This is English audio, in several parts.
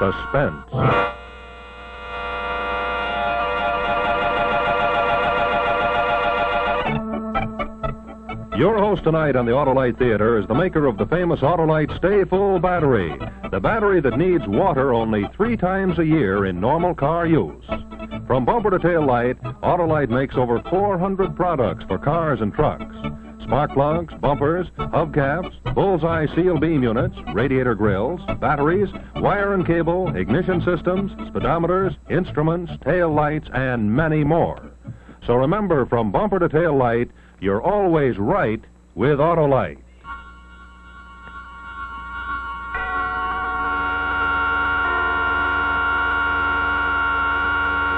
Suspense. Your host tonight on the Autolite Theater is the maker of the famous Autolite Stay Full battery, the battery that needs water only 3 times a year in normal car use. From bumper to tail light, Autolite makes over 400 products for cars and trucks. Spark plugs, bumpers, hubcaps, bullseye seal beam units, radiator grills, batteries, wire and cable, ignition systems, speedometers, instruments, tail lights, and many more. So remember, from bumper to tail light, you're always right with Autolite.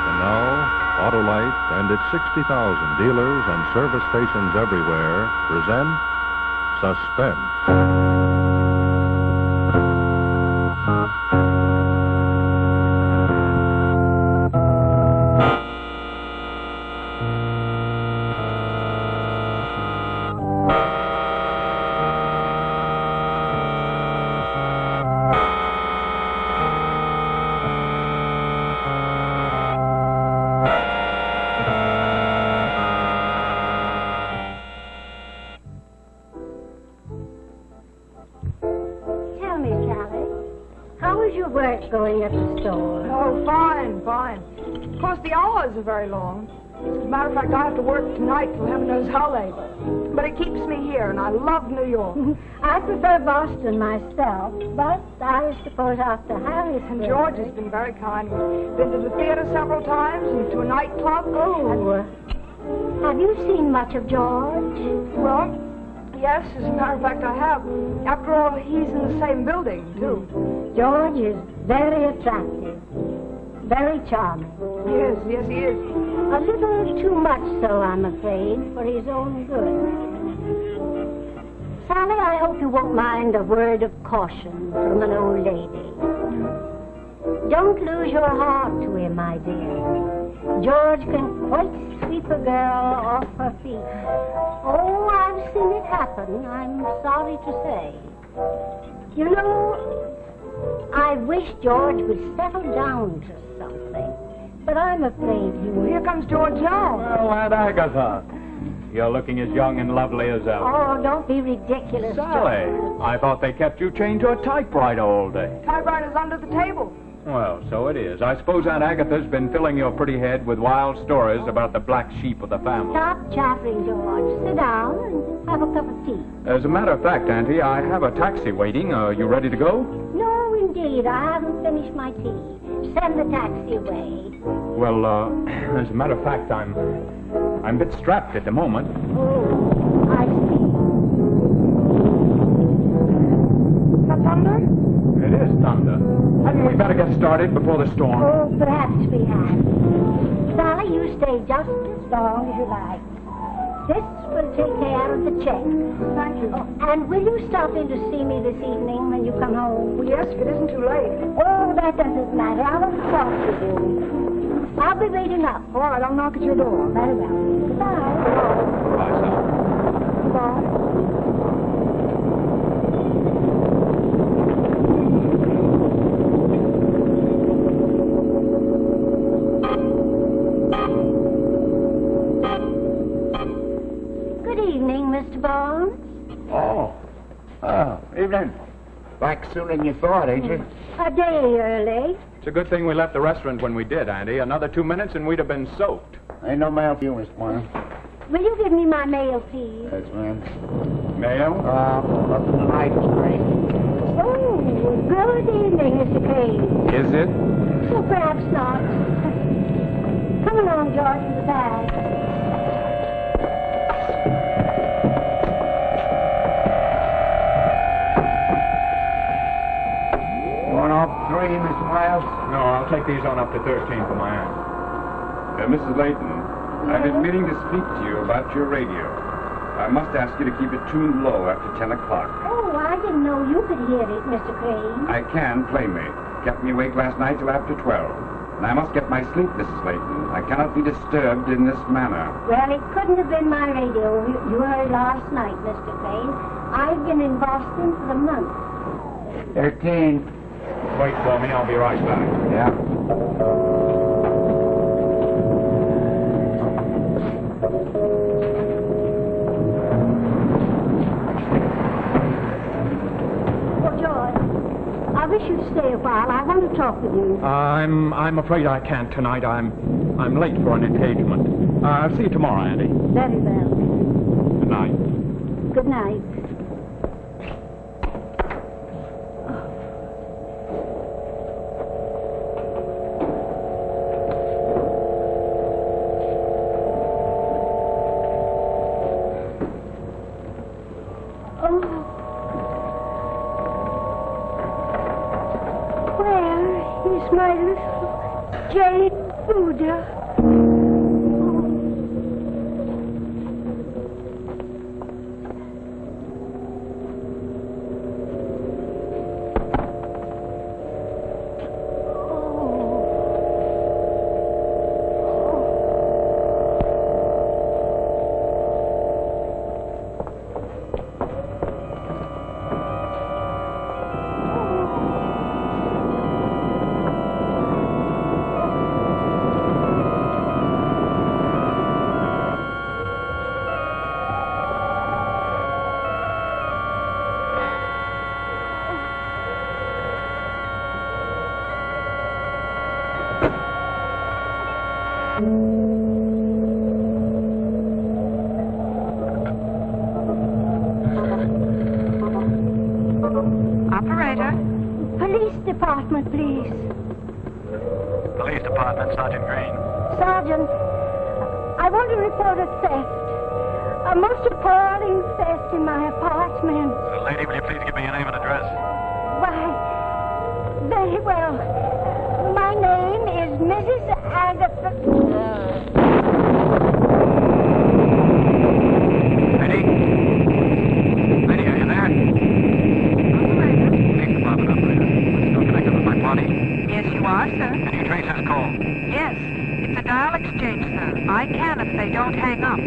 And now, Autolite and its 60,000 dealers and service stations everywhere present Suspense. Going at the store. Oh, fine. Of course, the hours are very long. As a matter of fact, I have to work tonight till heaven knows how late. But it keeps me here, and I love New York. I prefer Boston myself, but I suppose after Harry's... And George has been very kind. We've been to the theater several times and to a nightclub. Oh, have you seen much of George? Well, yes, as a matter of fact, I have. After all, he's in the same building, too. George is very attractive, very charming. Yes, he is. A little too much so, I'm afraid, for his own good. Sally, I hope you won't mind a word of caution from an old lady. Don't lose your heart to him, my dear. George can quite sweep a girl off her feet. Oh, I've seen it happen, I'm sorry to say. You know, I wish George would settle down to something, but I'm afraid he will. Here comes George now. Well, Aunt Agatha, you're looking as young and lovely as ever. Oh, don't be ridiculous, Sally, George. I thought they kept you chained to a typewriter all day. Typewriter's under the table. Well, so it is. I suppose Aunt Agatha's been filling your pretty head with wild stories about the black sheep of the family. Stop chattering, George. Sit down and have a cup of tea. As a matter of fact, Auntie, I have a taxi waiting. Are you ready to go? No, indeed. I haven't finished my tea. Send the taxi away. Well, as a matter of fact, I'm a bit strapped at the moment. Oh, I see. Is that thunder? It is thunder. Hadn't we better get started before the storm? Oh, perhaps we had. Sally, you stay just as long as you like. This will take care of the check. Thank you. Oh, and will you stop in to see me this evening when you come home? Well, yes, if it isn't too late. Oh, that doesn't matter. I want to talk to you. I'll be waiting up. All right, I'll knock at your door. Very well. Goodbye. Goodbye, son. Goodbye. Mr. Barnes? Oh, evening. Back sooner than you thought, ain't you? A day early. It's a good thing we left the restaurant when we did, Auntie. Another 2 minutes and we'd have been soaked. Ain't no mail for you, Miss Moore. Will you give me my mail, please? Yes, ma'am. Mail? Nothing tonight, Crane. Oh, good evening, Mr. Crane. Is it? Oh, perhaps not. Come along, George, to the bag. Off 3, Mr. Miles? No, I'll take these on up to 13 for my aunt. Mrs. Layton, I've been meaning to speak to you about your radio. I must ask you to keep it tuned low after 10 o'clock. Oh, I didn't know you could hear it, Mr. Crane. I can, plainly. Kept me awake last night till after 12. And I must get my sleep, Mrs. Layton. I cannot be disturbed in this manner. Well, it couldn't have been my radio you heard last night, Mr. Crane. I've been in Boston for a month. 13. Wait for me. I'll be right back. Yeah. Oh, George, I wish you'd stay a while. I want to talk with you. I'm afraid I can't tonight. I'm late for an engagement. I'll see you tomorrow, Andy. Very well. Good night. Good night. My little jade Buddha. Operator? Police department, please. Police department, Sergeant Green. Sergeant, I want to report a theft. A most appalling theft in my apartment. Lady, will you please give me your name and address? Why, very well. My name is Mrs. Agatha. Lady? Lady, are you there? Police department operator. Still connected with my party? Yes, you are, sir. Can you trace this call? Yes. It's a dial exchange, sir. I can if they don't hang up.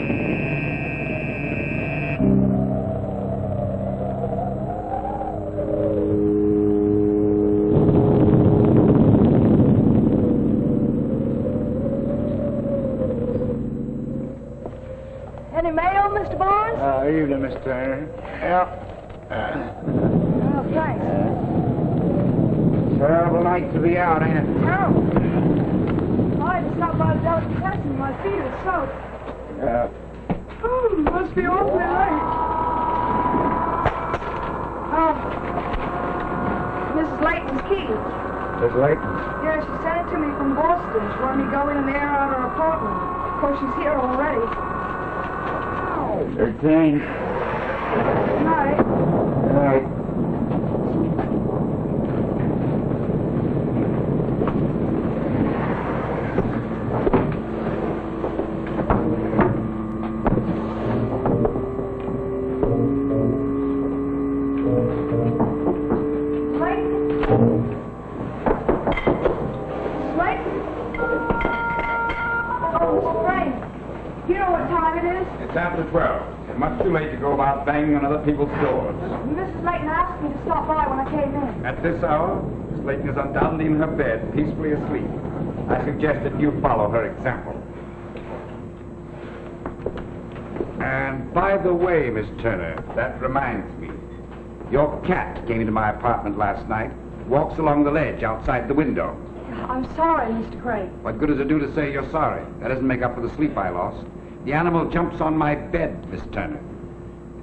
Any mail, Mr. Barnes? Evening, Miss Turner. Yeah. Oh, thanks. Terrible night to be out, ain't it? Terrible. I just stopped by the delicatessen. My feet are soaked. Yeah. Oh, must be awfully late. Mrs. Layton's key. Miss Layton? Yeah, she sent it to me from Boston. She wanted me to go in and air out her apartment. Of course, she's here already. 13. Good night. All right. It's after 12. It's much too late to go about banging on other people's doors. Mrs. Layton asked me to stop by when I came in. At this hour, Miss Layton is undoubtedly in her bed, peacefully asleep. I suggest that you follow her example. And by the way, Miss Turner, that reminds me. Your cat came into my apartment last night, walks along the ledge outside the window. I'm sorry, Mr. Craig. What good does it do to say you're sorry? That doesn't make up for the sleep I lost. The animal jumps on my bed, Miss Turner.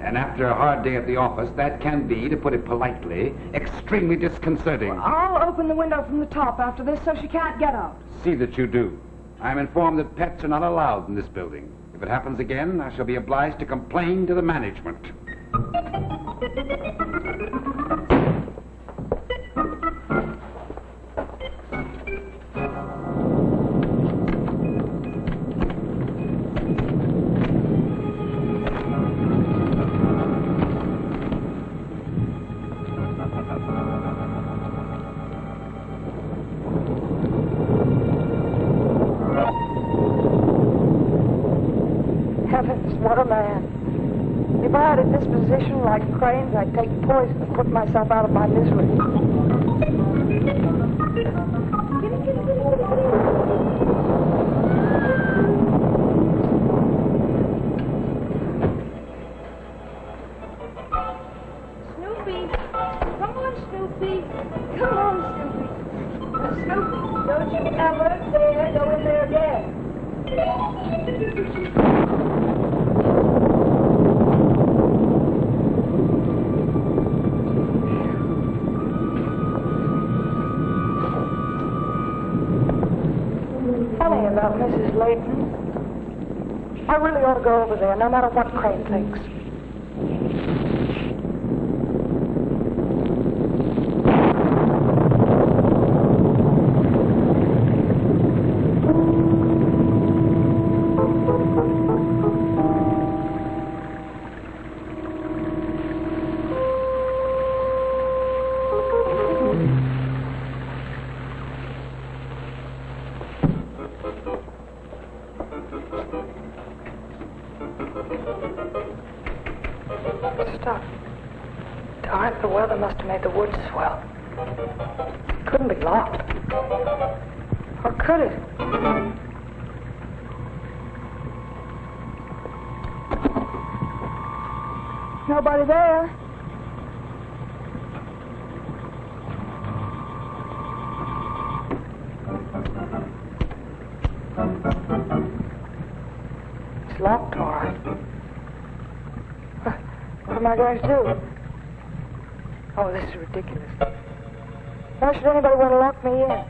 And after a hard day at the office, that can be, to put it politely, extremely disconcerting. I'll open the window from the top after this so she can't get out. See that you do. I'm informed that pets are not allowed in this building. If it happens again, I shall be obliged to complain to the management. Heavens, what a man. If I had a disposition like Crane's, I'd take poison and put myself out of my misery. Snoopy, come on, Snoopy. Come on, Snoopy. Snoopy, don't you ever dare go in there again. Funny about Mrs. Layton. I really ought to go over there, no matter what Crane thinks. Stuff. Darn, the weather must have made the woods swell. It couldn't be locked. Or could it? Nobody there. It's locked, all right. What am I going to do? Oh, this is ridiculous. Why should anybody want to lock me in?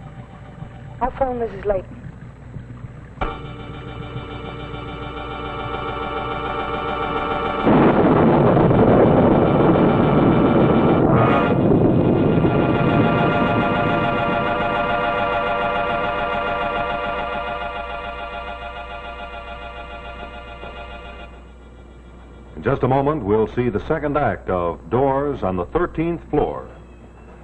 I'll phone Mrs. Layton. In just a moment, we'll see the second act of Doors on the 13th Floor.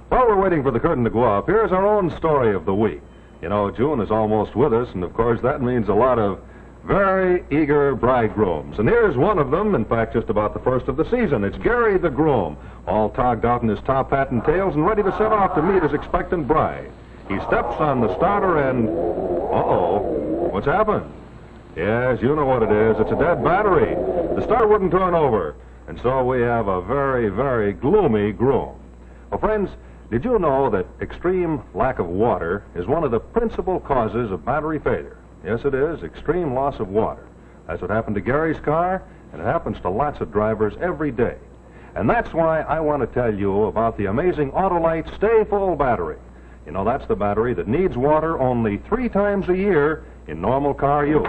While we're waiting for the curtain to go up, here's our own story of the week. You know, June is almost with us, and of course that means a lot of very eager bridegrooms. And here's one of them, in fact, just about the first of the season. It's Gary the groom, all togged out in his top hat and tails and ready to set off to meet his expectant bride. He steps on the starter and... Uh-oh, what's happened? Yes, you know what it is. It's a dead battery. The starter wouldn't turn over. And so we have a very, very gloomy groom. Well, friends, did you know that extreme lack of water is one of the principal causes of battery failure? Yes, it is. Extreme loss of water. That's what happened to Gary's car, and it happens to lots of drivers every day. And that's why I want to tell you about the amazing Autolite Stay Full battery. You know, that's the battery that needs water only 3 times a year in normal car use.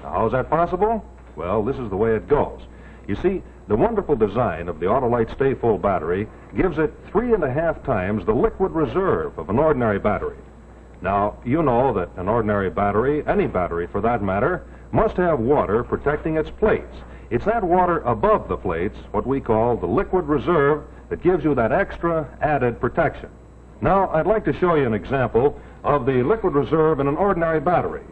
Now, how is that possible? Well, this is the way it goes. You see, the wonderful design of the Autolite Stay Full battery gives it 3.5 times the liquid reserve of an ordinary battery. Now, you know that an ordinary battery, any battery for that matter, must have water protecting its plates. It's that water above the plates, what we call the liquid reserve, that gives you that extra added protection. Now, I'd like to show you an example of the liquid reserve in an ordinary battery.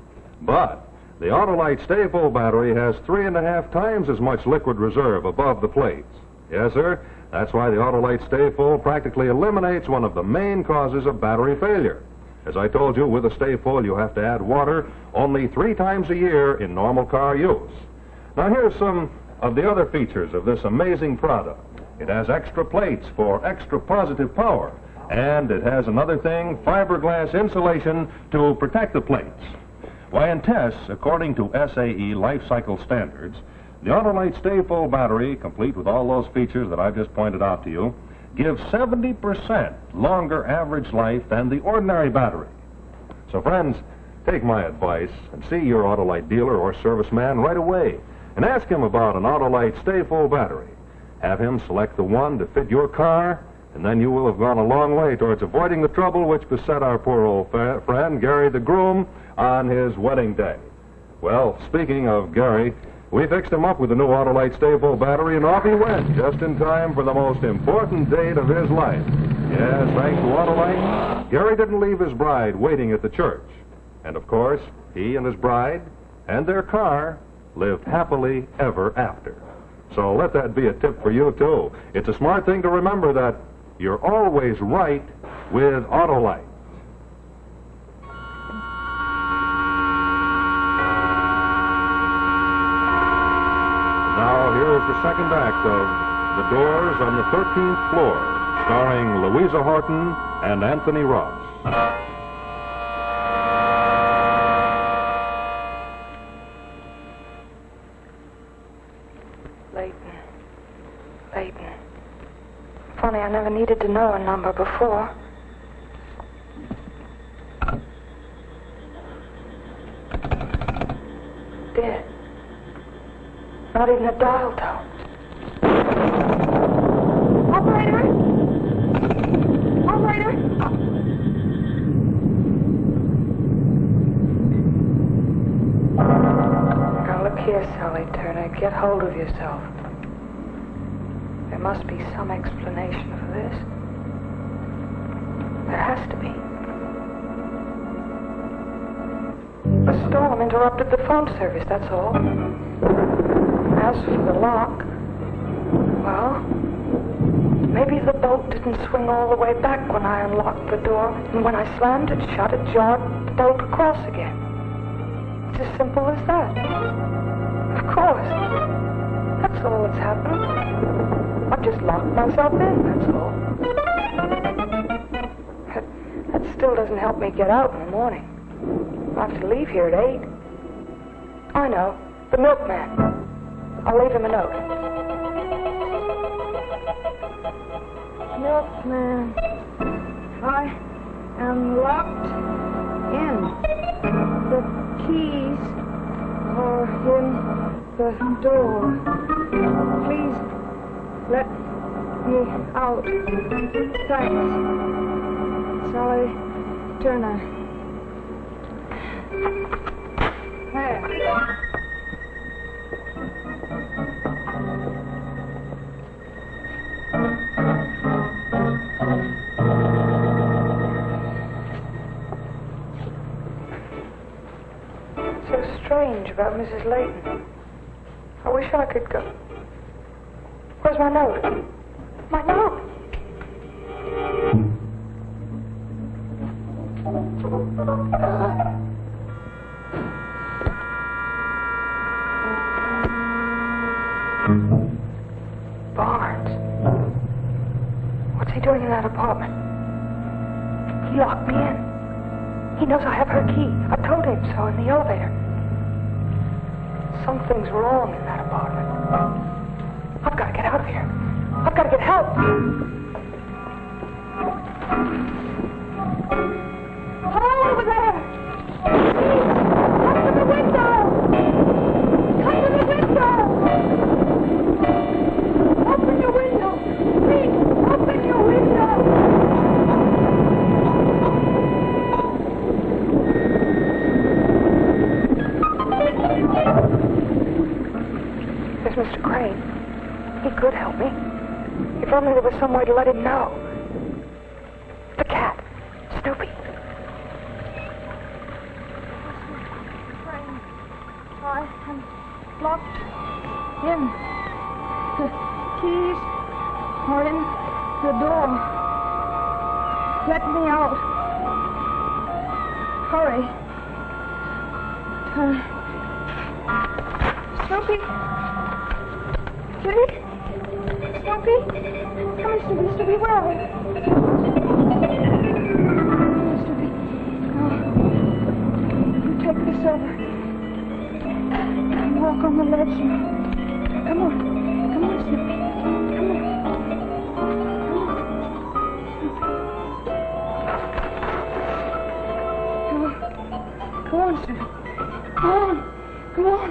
But the Autolite Stay Full battery has 3.5 times as much liquid reserve above the plates. Yes, sir. That's why the Autolite Stay Full practically eliminates one of the main causes of battery failure. As I told you, with a Stay Full, you have to add water only 3 times a year in normal car use. Now, here's some of the other features of this amazing product. It has extra plates for extra positive power, and it has another thing, fiberglass insulation to protect the plates. Why, in tests, according to SAE life cycle standards, the Autolite Stay Full battery, complete with all those features that I've just pointed out to you, gives 70% longer average life than the ordinary battery. So, friends, take my advice and see your Autolite dealer or serviceman right away and ask him about an Autolite Stay Full battery. Have him select the one to fit your car, and then you will have gone a long way towards avoiding the trouble which beset our poor old friend, Gary the groom, on his wedding day. Well, speaking of Gary, we fixed him up with the new Autolite Stay Full battery, and off he went, just in time for the most important date of his life. Yes, thanks to Autolite, Gary didn't leave his bride waiting at the church. And of course, he and his bride and their car lived happily ever after. So let that be a tip for you, too. It's a smart thing to remember that you're always right with Autolite. Now, here's the second act of The Doors on the 13th Floor, starring Louisa Horton and Anthony Ross. Leighton. Funny, I never needed to know a number before. Dead. Not even a dial tone. Operator! Operator! Now look here, Sally Turner. Get hold of yourself. There must be some explanation for this. There has to be. A storm interrupted the phone service, that's all. As for the lock, well, maybe the bolt didn't swing all the way back when I unlocked the door, and when I slammed it shut, it jarred the bolt across again. It's as simple as that. Of course. That's all that's happened. I've just locked myself in, that's all. That still doesn't help me get out in the morning. I have to leave here at 8. I know. The milkman. I'll leave him a note. Milkman, I am locked in. The keys are in the door. Please let me out. Thanks. Sally Turner. There. So strange about Mrs. Leighton. I wish I could go. Where's my note? My note! Barnes. What's he doing in that apartment? He locked me in. He knows I have her key. I told him so in the elevator. Something's wrong in that apartment. I've got to get out of here. I've got to get help. Hello over there! Please, come to the window! Come to the window! Open your window! Please, open your window! There's Mr. Crane. He could help me. If only there was some way to let him know. The cat. Snoopy. I am locked in. The keys are in the door. Let me out. Hurry. Snoopy. Kitty? Snoopy? Come on, Snoopy. Snoopy, where are you? Snoopy. Oh. You take this over. Walk on the ledge now. Come on. Come on, Snoopy. Come on. Come on, Snoopy. Come on. Come on.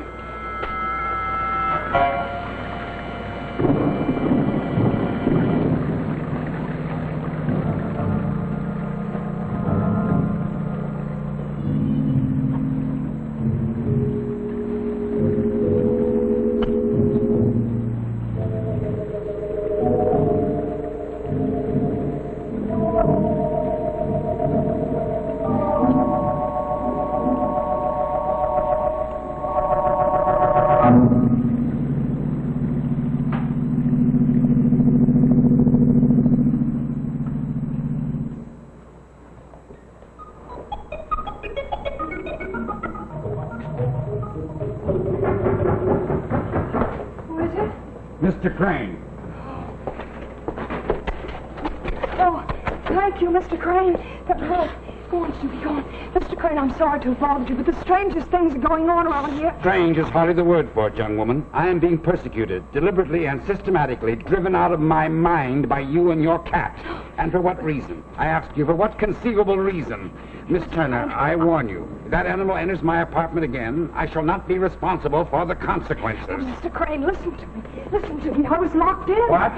Mr. Crane. Oh, thank you, Mr. Crane. Go on, Snoopy, go on. Mr. Crane, I'm sorry to have bothered you, but the strangest things are going on around here. Strange is hardly the word for it, young woman. I am being persecuted, deliberately and systematically, driven out of my mind by you and your cat. And for what reason? I ask you, for what conceivable reason? Miss Turner, I warn you, if that animal enters my apartment again, I shall not be responsible for the consequences. Oh, Mr. Crane, listen to me. Listen to me. I was locked in. What?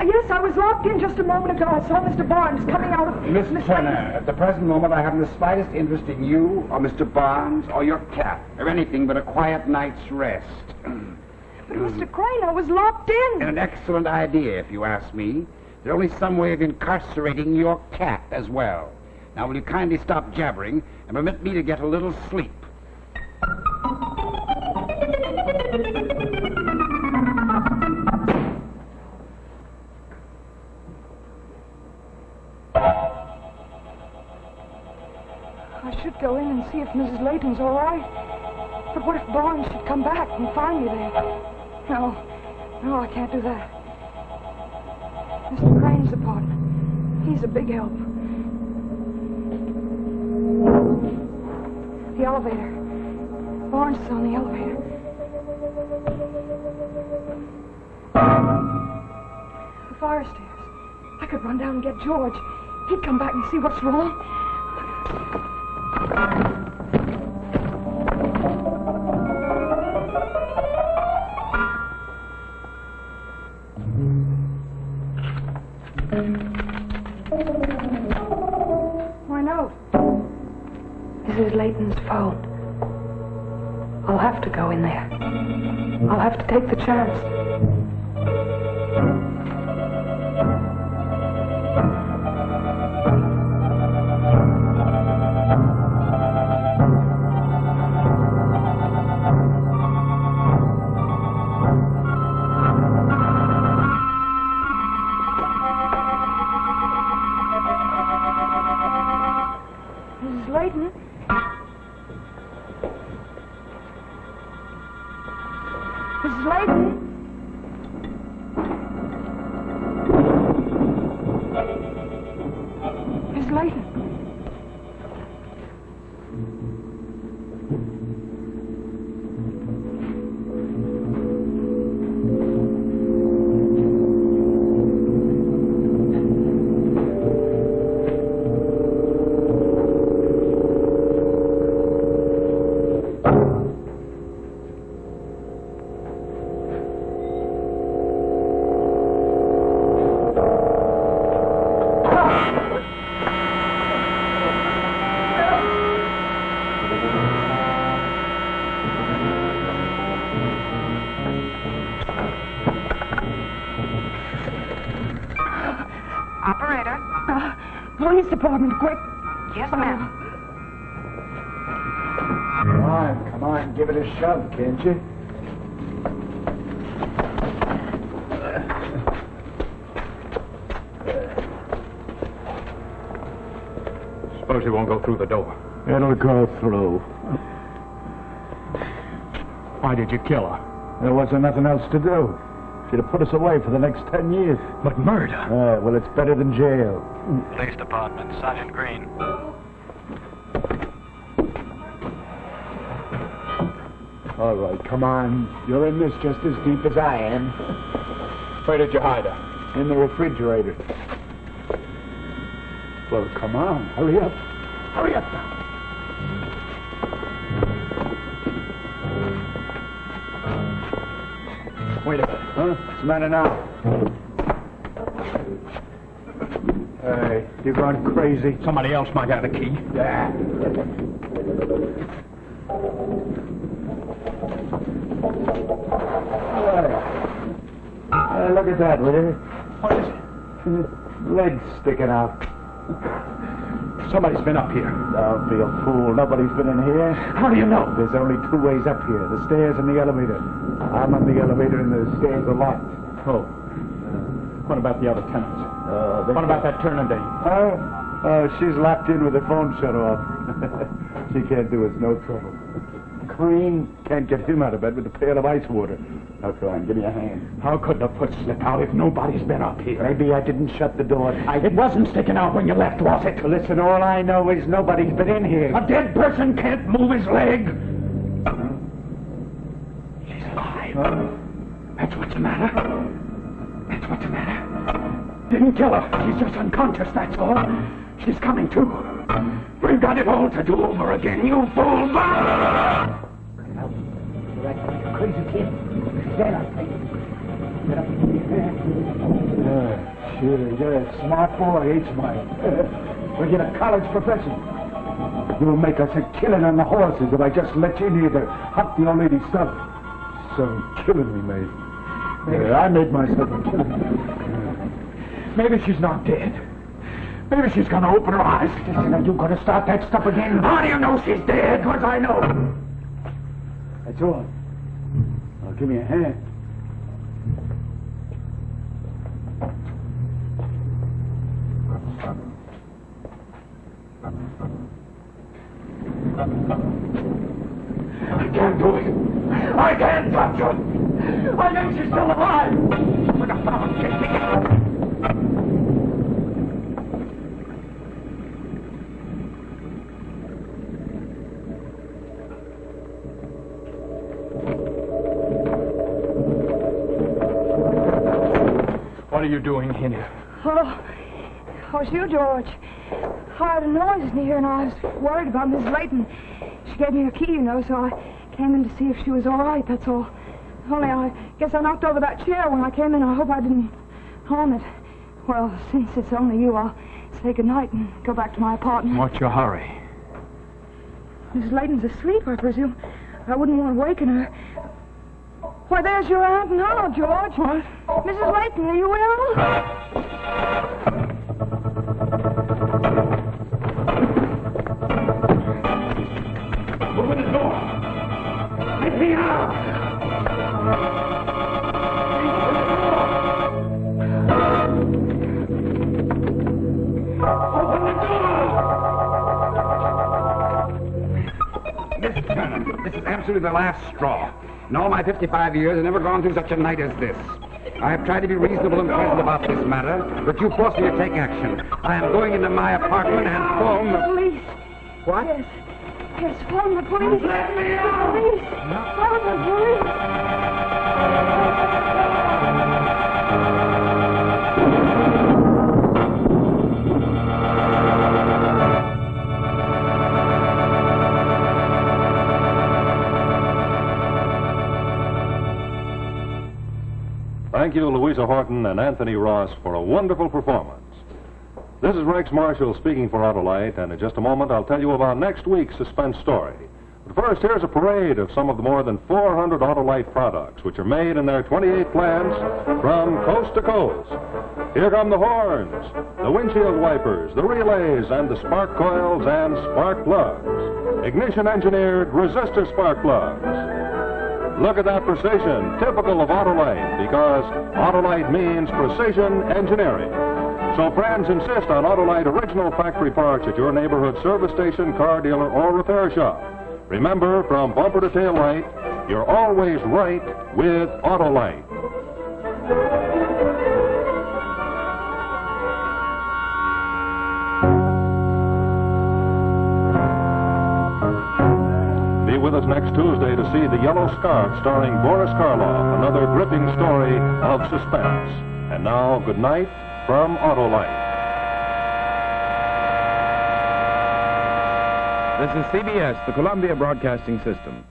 Yes, I was locked in just a moment ago. I saw Mr. Barnes coming out of... Miss Turner, at the present moment, I haven't the slightest interest in you, or Mr. Barnes, or your cat, or anything but a quiet night's rest. But Mr. Crane, I was locked in. An excellent idea, if you ask me. There's only some way of incarcerating your cat as well. Now, will you kindly stop jabbering and permit me to get a little sleep? I should go in and see if Mrs. Layton's all right. But what if Barnes should come back and find me there? No, I can't do that. Mr. Crane's apartment. He's a big help. The elevator. Barnes is on the elevator. The fire stairs. I could run down and get George. He'd come back and see what's wrong. My note. Mrs. Layton's phone. I'll have to go in there. I'll have to take the chance. Mrs. Layton? Mrs. Layton? Mrs. Layton? Operator? Police department, quick. Yes, ma'am. Come on, give it a shove, can't you? Suppose he won't go through the door. It'll go through. Why did you kill her? There wasn't nothing else to do. She'd have put us away for the next 10 years. But murder? Well, it's better than jail. Police Department, Sergeant Green. All right, come on. You're in this just as deep as I am. Where did you hide her? In the refrigerator. Well, come on. Hurry up. Hurry up now. Wait a minute. Huh? What's the matter now? Hey, you're going crazy. Somebody else might have the key. Yeah. Look at that, will you? What is it? Legs sticking out. Somebody's been up here. Don't be a fool. Nobody's been in here. How do you know? There's only two ways up here, the stairs and the elevator. I'm on the elevator and the stairs are locked. Oh. What about the other tenants? What about that Turner dame? She's locked in with her phone shut off. She can't do us no trouble. Come freeing. Can't get him out of bed with a pail of ice water. Now, come on, give me a hand. How could the foot slip out if nobody's been up here? Maybe I didn't shut the door tight. It wasn't sticking out when you left, was it? Well, listen, all I know is nobody's been in here. A dead person can't move his leg. She's alive. That's what's the matter. That's what's the matter. Didn't kill her. She's just unconscious, that's all. She's coming to. We've got it all to do over again, you fool! You're acting like a crazy kid. Stand up, please. Get up and give me a hand. Sure, you're a smart boy, ain't you, Mike? We'll get a college professor. You'll make us a killing on the horses if I just let you in here to hunt the old lady's stuff. Some killing we made. I made myself a killing. Maybe she's not dead. Maybe she's gonna open her eyes. Listen, are you gonna start that stuff again? How do you know she's dead? 'Cause I know. That's all. Now give me a hand. I can't do it. I can't touch her. I think she's still alive. Look at that. What are you doing here? Oh, it's you, George. I heard a noise in here, and I was worried about Miss Layton. She gave me her key, you know, so I came in to see if she was all right, that's all. Only I guess I knocked over that chair when I came in. I hope I didn't harm it. Well, since it's only you, I'll say goodnight and go back to my apartment. What's your hurry? Mrs. Layton's asleep, I presume. I wouldn't want to waken her. Why, there's your aunt now, George. What? Mrs. Layton, are you ill? Open the door. Let me out. Open the door. Miss Turner, this is absolutely the last straw. In all my 55 years, I've never gone through such a night as this. I have tried to be reasonable and pleasant about this matter, but you forced me to take action. I am going into my apartment and phone the... Police. What? Yes. Yes, phone the police. Let me out. The police. Phone the police. Thank you, Louisa Horton and Anthony Ross, for a wonderful performance. This is Rex Marshall speaking for Autolite, and in just a moment I'll tell you about next week's suspense story. But first, here's a parade of some of the more than 400 Autolite products, which are made in their 28 plants from coast to coast. Here come the horns, the windshield wipers, the relays, and the spark coils and spark plugs. Ignition-engineered resistor spark plugs. Look at that precision, typical of Autolite, because Autolite means precision engineering. So friends, insist on Autolite original factory parts at your neighborhood service station, car dealer, or repair shop. Remember, from bumper to tail light, you're always right with Autolite. Be with us next Tuesday to see The Yellow Scarf starring Boris Karloff, another gripping story of suspense. And now, good night from Autolite. This is CBS, the Columbia Broadcasting System.